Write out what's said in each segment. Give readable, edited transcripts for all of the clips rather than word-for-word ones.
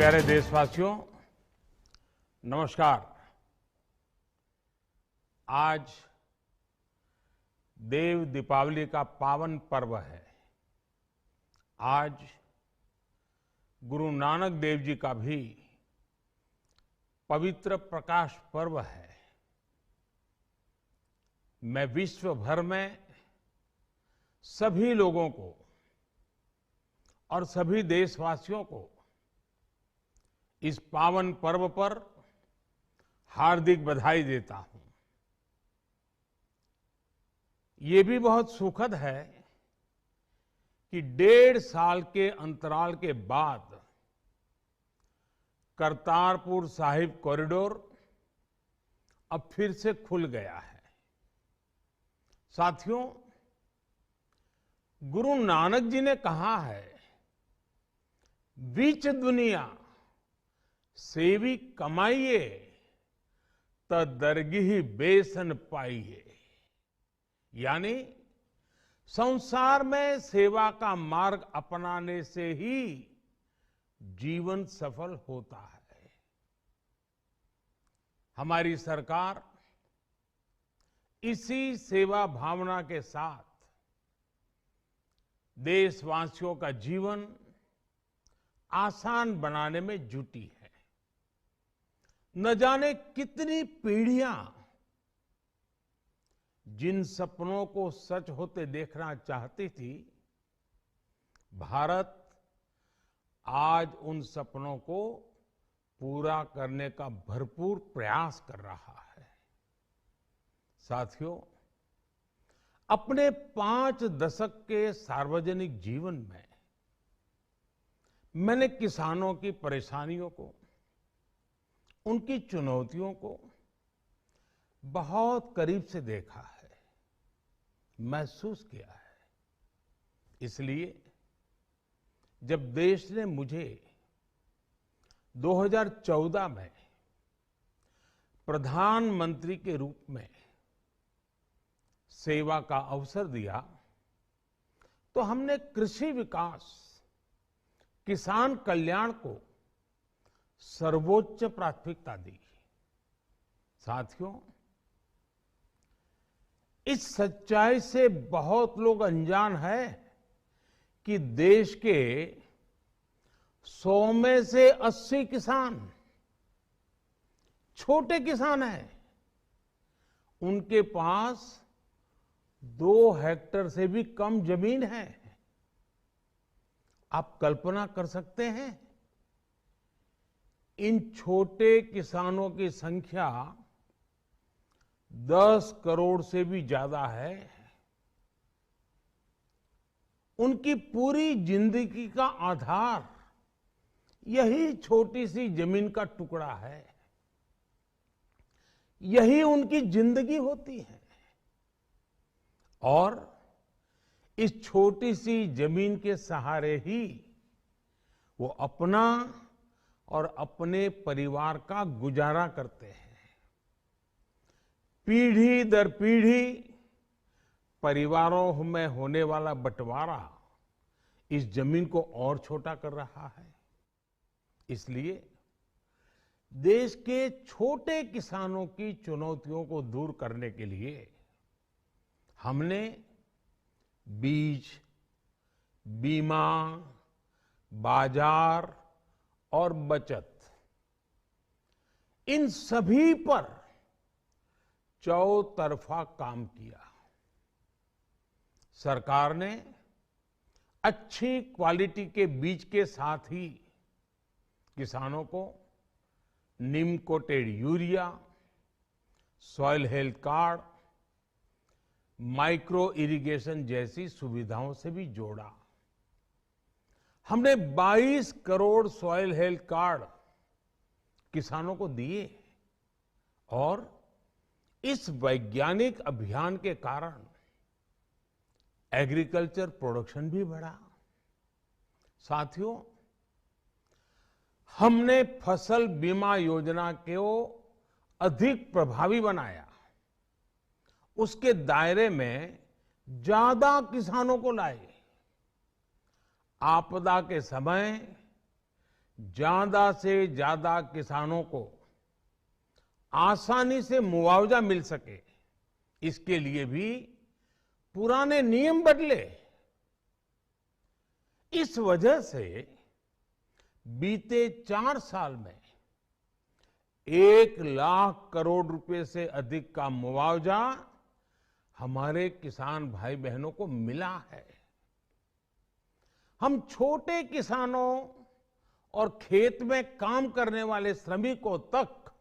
प्यारे देशवासियों, नमस्कार। आज देव दीपावली का पावन पर्व है। आज गुरु नानक देव जी का भी पवित्र प्रकाश पर्व है। मैं विश्व भर में सभी लोगों को और सभी देशवासियों को इस पावन पर्व पर हार्दिक बधाई देता हूं। ये भी बहुत सुखद है कि 1.5 साल के अंतराल के बाद करतारपुर साहिब कॉरिडोर अब फिर से खुल गया है। साथियों, गुरु नानक जी ने कहा है, बीच दुनिया सेवी कमाइए त दरगिही बेसन पाइए। यानी संसार में सेवा का मार्ग अपनाने से ही जीवन सफल होता है। हमारी सरकार इसी सेवा भावना के साथ देशवासियों का जीवन आसान बनाने में जुटी है। न जाने कितनी पीढ़ियां जिन सपनों को सच होते देखना चाहती थी, भारत आज उन सपनों को पूरा करने का भरपूर प्रयास कर रहा है। साथियों, अपने 5 दशक के सार्वजनिक जीवन में मैंने किसानों की परेशानियों को, उनकी चुनौतियों को बहुत करीब से देखा है, महसूस किया है। इसलिए जब देश ने मुझे 2014 में प्रधानमंत्री के रूप में सेवा का अवसर दिया, तो हमने कृषि विकास, किसान कल्याण को सर्वोच्च प्राथमिकता दी। साथियों, इस सच्चाई से बहुत लोग अनजान है कि देश के 100 में से 80 किसान छोटे किसान हैं। उनके पास 2 हेक्टेयर से भी कम जमीन है। आप कल्पना कर सकते हैं, इन छोटे किसानों की संख्या 10 करोड़ से भी ज्यादा है। उनकी पूरी जिंदगी का आधार यही छोटी सी जमीन का टुकड़ा है। यही उनकी जिंदगी होती है। और इस छोटी सी जमीन के सहारे ही वो अपना और अपने परिवार का गुजारा करते हैं। पीढ़ी दर पीढ़ी परिवारों में होने वाला बंटवारा इस जमीन को और छोटा कर रहा है। इसलिए देश के छोटे किसानों की चुनौतियों को दूर करने के लिए हमने बीज, बीमा, बाजार और बचत, इन सभी पर चौतरफा काम किया। सरकार ने अच्छी क्वालिटी के बीज के साथ ही किसानों को neem coated urea, soil health card, micro irrigation जैसी सुविधाओं से भी जोड़ा। हमने 22 करोड़ सॉइल हेल्थ कार्ड किसानों को दिए और इस वैज्ञानिक अभियान के कारण एग्रीकल्चर प्रोडक्शन भी बढ़ा। साथियों, हमने फसल बीमा योजना को अधिक प्रभावी बनाया। उसके दायरे में ज्यादा किसानों को लाए। आपदा के समय ज्यादा से ज्यादा किसानों को आसानी से मुआवजा मिल सके, इसके लिए भी पुराने नियम बदले। इस वजह से बीते 4 साल में 1 लाख करोड़ रुपए से अधिक का मुआवजा हमारे किसान भाई बहनों को मिला है। हम छोटे किसानों और खेत में काम करने वाले श्रमिकों तक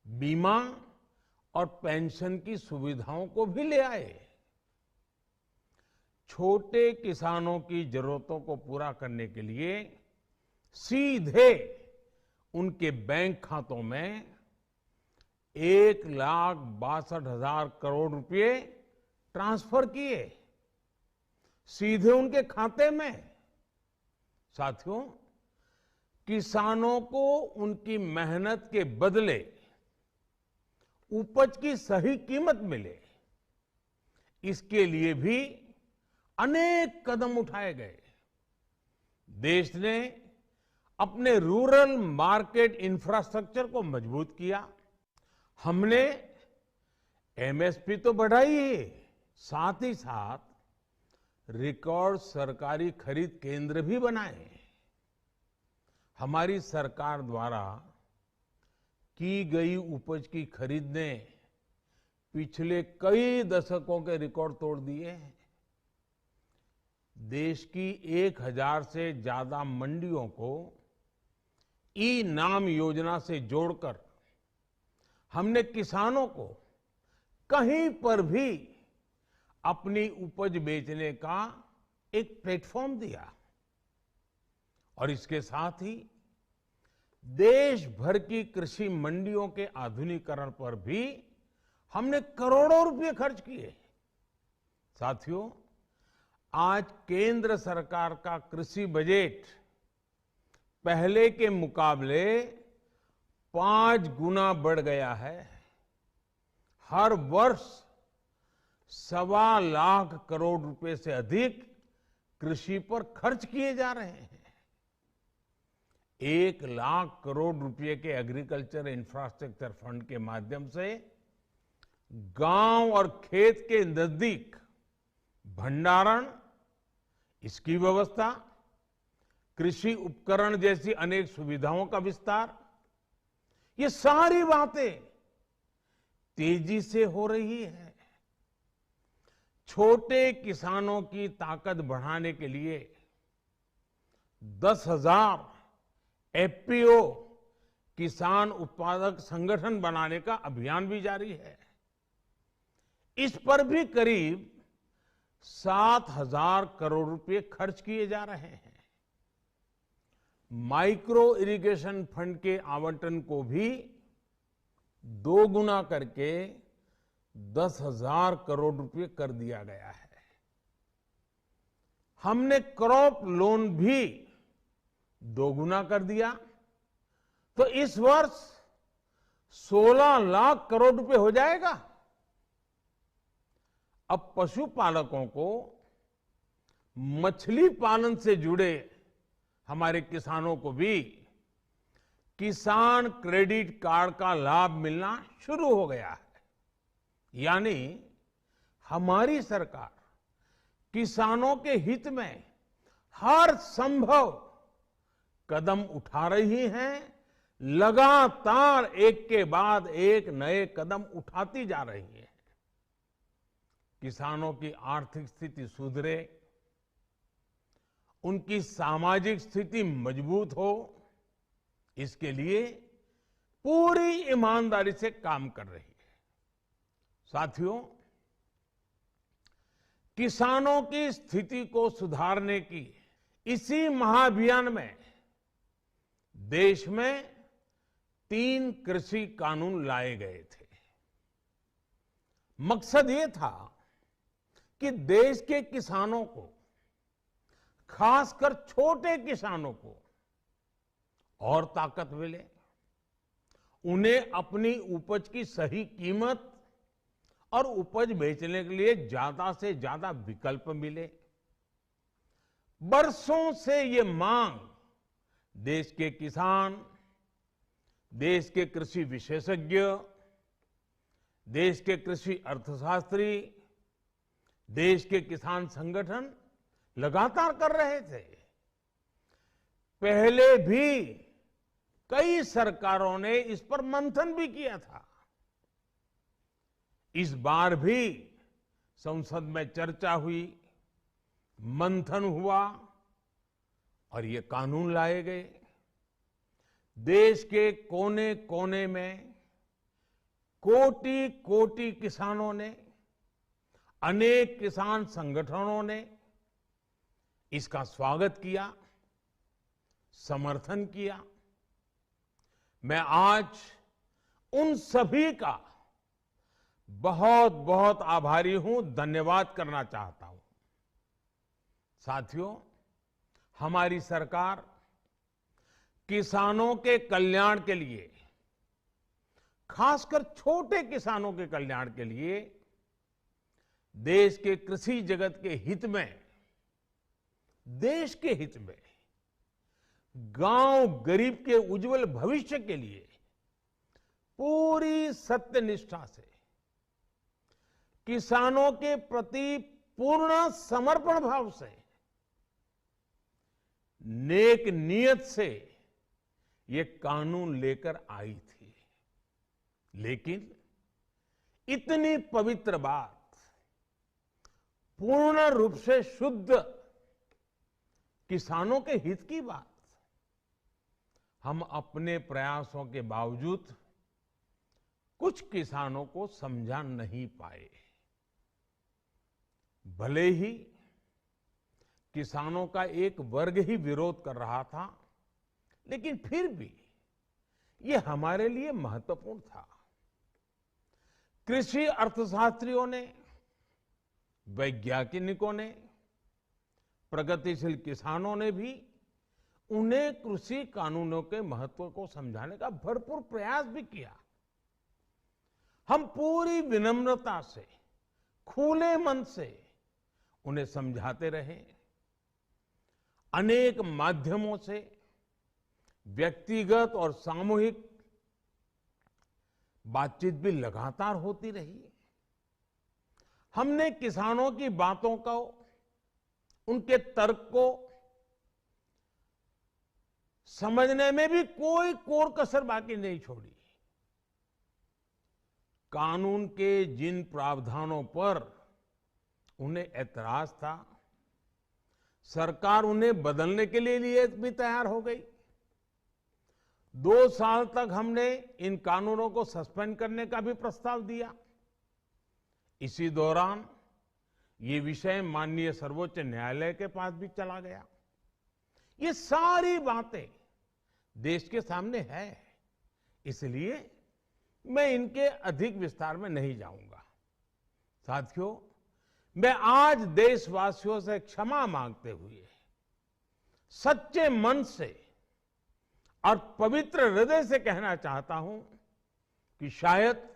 बीमा और पेंशन की सुविधाओं को भी ले आए। छोटे किसानों की जरूरतों को पूरा करने के लिए सीधे उनके बैंक खातों में 1,62,000 करोड़ रुपए ट्रांसफर किए, सीधे उनके खाते में। साथियों, किसानों को उनकी मेहनत के बदले उपज की सही कीमत मिले, इसके लिए भी अनेक कदम उठाए गए। देश ने अपने रूरल मार्केट इंफ्रास्ट्रक्चर को मजबूत किया। हमने एमएसपी तो बढ़ाई ही, साथ ही साथ रिकॉर्ड सरकारी खरीद केंद्र भी बनाए। हमारी सरकार द्वारा की गई उपज की खरीद ने पिछले कई दशकों के रिकॉर्ड तोड़ दिए हैं। देश की 1000 से ज्यादा मंडियों को ई नाम योजना से जोड़कर हमने किसानों को कहीं पर भी अपनी उपज बेचने का एक प्लेटफॉर्म दिया। और इसके साथ ही देश भर की कृषि मंडियों के आधुनिकीकरण पर भी हमने करोड़ों रुपए खर्च किए। साथियों, आज केंद्र सरकार का कृषि बजट पहले के मुकाबले 5 गुना बढ़ गया है। हर वर्ष 1.25 लाख करोड़ रुपए से अधिक कृषि पर खर्च किए जा रहे हैं। 1 लाख करोड़ रुपए के एग्रीकल्चर इंफ्रास्ट्रक्चर फंड के माध्यम से गांव और खेत के नजदीक भंडारण, इसकी व्यवस्था, कृषि उपकरण जैसी अनेक सुविधाओं का विस्तार, ये सारी बातें तेजी से हो रही है। छोटे किसानों की ताकत बढ़ाने के लिए 10,000 एफपीओ किसान उत्पादक संगठन बनाने का अभियान भी जारी है। इस पर भी करीब 7,000 करोड़ रुपए खर्च किए जा रहे हैं। माइक्रो इरिगेशन फंड के आवंटन को भी 2 गुना करके 10,000 करोड़ रुपए कर दिया गया है। हमने क्रॉप लोन भी 2 गुना कर दिया, तो इस वर्ष 16 लाख करोड़ रुपए हो जाएगा। अब पशुपालकों को मछली पालन से जुड़े हमारे किसानों को भी किसान क्रेडिट कार्ड का लाभ मिलना शुरू हो गया है। यानी हमारी सरकार किसानों के हित में हर संभव कदम उठा रही है, लगातार एक के बाद एक नए कदम उठाती जा रही है। किसानों की आर्थिक स्थिति सुधरे, उनकी सामाजिक स्थिति मजबूत हो, इसके लिए पूरी ईमानदारी से काम कर रही है। साथियों, किसानों की स्थिति को सुधारने की इसी महाअभियान में देश में 3 कृषि कानून लाए गए थे। मकसद ये था कि देश के किसानों को, खासकर छोटे किसानों को और ताकत मिले, उन्हें अपनी उपज की सही कीमत और उपज बेचने के लिए ज्यादा से ज्यादा विकल्प मिले। बरसों से ये मांग देश के किसान, देश के कृषि विशेषज्ञ, देश के कृषि अर्थशास्त्री, देश के किसान संगठन लगातार कर रहे थे। पहले भी कई सरकारों ने इस पर मंथन भी किया था। इस बार भी संसद में चर्चा हुई, मंथन हुआ और ये कानून लाए गए। देश के कोने कोने में कोटि कोटि किसानों ने, अनेक किसान संगठनों ने इसका स्वागत किया, समर्थन किया। मैं आज उन सभी का बहुत बहुत आभारी हूं, धन्यवाद करना चाहता हूं। साथियों, हमारी सरकार किसानों के कल्याण के लिए, खासकर छोटे किसानों के कल्याण के लिए, देश के कृषि जगत के हित में, देश के हित में, गांव गरीब के उज्जवल भविष्य के लिए पूरी सत्यनिष्ठा से, किसानों के प्रति पूर्ण समर्पण भाव से, नेक नियत से ये कानून लेकर आई थी। लेकिन इतनी पवित्र बात, पूर्ण रूप से शुद्ध किसानों के हित की बात, हम अपने प्रयासों के बावजूद कुछ किसानों को समझा नहीं पाए। भले ही किसानों का एक वर्ग ही विरोध कर रहा था, लेकिन फिर भी ये हमारे लिए महत्वपूर्ण था। कृषि अर्थशास्त्रियों ने, वैज्ञानिकों ने, प्रगतिशील किसानों ने भी उन्हें कृषि कानूनों के महत्व को समझाने का भरपूर प्रयास भी किया। हम पूरी विनम्रता से, खुले मन से उन्हें समझाते रहे। अनेक माध्यमों से व्यक्तिगत और सामूहिक बातचीत भी लगातार होती रही। हमने किसानों की बातों को, उनके तर्क को समझने में भी कोई कोर कसर बाकी नहीं छोड़ी। कानून के जिन प्रावधानों पर उन्हें ऐतराज था, सरकार उन्हें बदलने के लिए भी तैयार हो गई। 2 साल तक हमने इन कानूनों को सस्पेंड करने का भी प्रस्ताव दिया। इसी दौरान ये विषय माननीय सर्वोच्च न्यायालय के पास भी चला गया। ये सारी बातें देश के सामने है, इसलिए मैं इनके अधिक विस्तार में नहीं जाऊंगा। साथियों, मैं आज देशवासियों से क्षमा मांगते हुए सच्चे मन से और पवित्र हृदय से कहना चाहता हूं कि शायद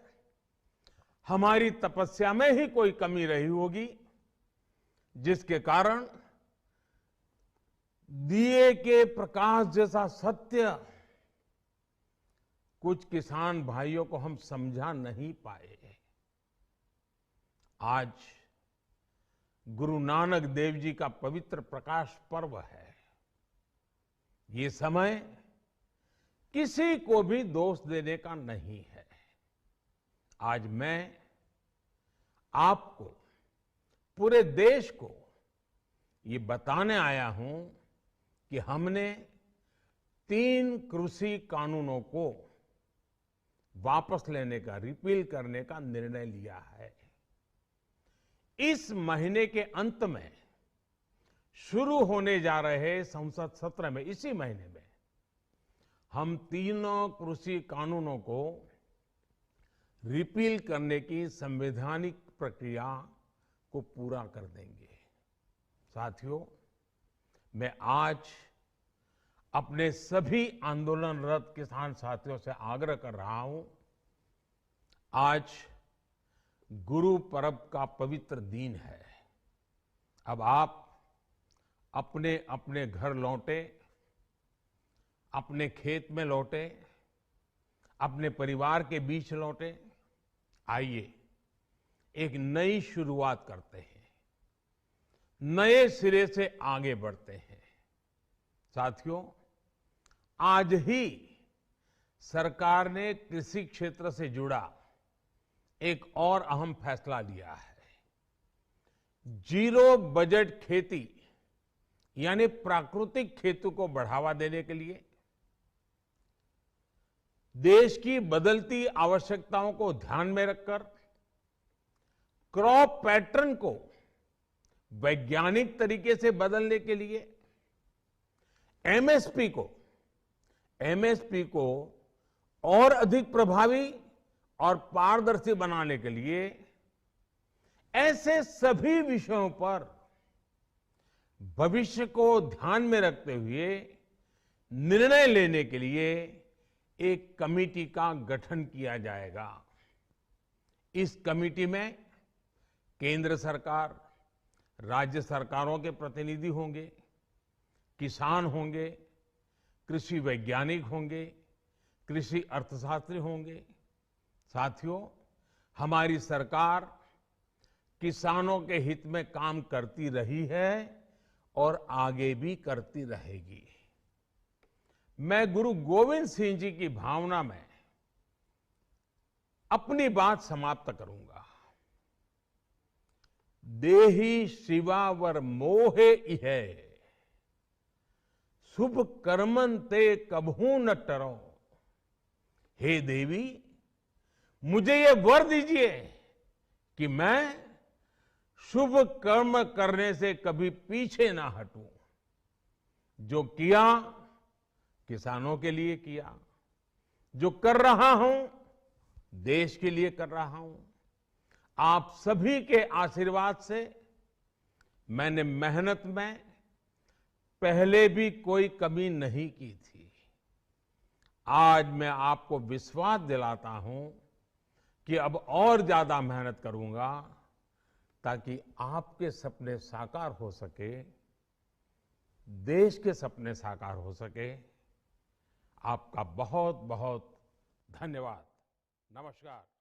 हमारी तपस्या में ही कोई कमी रही होगी, जिसके कारण दिए के प्रकाश जैसा सत्य कुछ किसान भाइयों को हम समझा नहीं पाए। आज गुरु नानक देव जी का पवित्र प्रकाश पर्व है। ये समय किसी को भी दोष देने का नहीं है। आज मैं आपको, पूरे देश को ये बताने आया हूं कि हमने 3 कृषि कानूनों को वापस लेने का, रिपील करने का निर्णय लिया है। इस महीने के अंत में शुरू होने जा रहे संसद सत्र में, इसी महीने में, हम 3 कृषि कानूनों को रिपील करने की संवैधानिक प्रक्रिया को पूरा कर देंगे। साथियों, मैं आज अपने सभी आंदोलनरत किसान साथियों से आग्रह कर रहा हूं, आज गुरु पर्व का पवित्र दिन है। अब आप अपने अपने घर लौटे, अपने खेत में लौटे, अपने परिवार के बीच लौटे। आइए एक नई शुरुआत करते हैं, नए सिरे से आगे बढ़ते हैं। साथियों, आज ही सरकार ने कृषि क्षेत्र से जुड़ा एक और अहम फैसला लिया है। जीरो बजट खेती यानी प्राकृतिक खेती को बढ़ावा देने के लिए देश की बदलती आवश्यकताओं को ध्यान में रखकर क्रॉप पैटर्न को वैज्ञानिक तरीके से बदलने के लिए एमएसपी को और अधिक प्रभावी और पारदर्शी बनाने के लिए ऐसे सभी विषयों पर भविष्य को ध्यान में रखते हुए निर्णय लेने के लिए एक कमेटी का गठन किया जाएगा। इस कमेटी में केंद्र सरकार, राज्य सरकारों के प्रतिनिधि होंगे, किसान होंगे, कृषि वैज्ञानिक होंगे, कृषि अर्थशास्त्री होंगे। साथियों, हमारी सरकार किसानों के हित में काम करती रही है और आगे भी करती रहेगी। मैं गुरु गोविंद सिंह जी की भावना में अपनी बात समाप्त करूंगा। देहि शिवावर मोहे इहे, शुभ कर्मन ते कबहू न टरो। हे देवी, मुझे ये वर दीजिए कि मैं शुभ कर्म करने से कभी पीछे ना हटूं। जो किया किसानों के लिए किया, जो कर रहा हूं देश के लिए कर रहा हूं। आप सभी के आशीर्वाद से मैंने मेहनत में पहले भी कोई कमी नहीं की थी। आज मैं आपको विश्वास दिलाता हूं कि अब और ज्यादा मेहनत करूंगा ताकि आपके सपने साकार हो सके, देश के सपने साकार हो सके। आपका बहुत बहुत धन्यवाद। नमस्कार।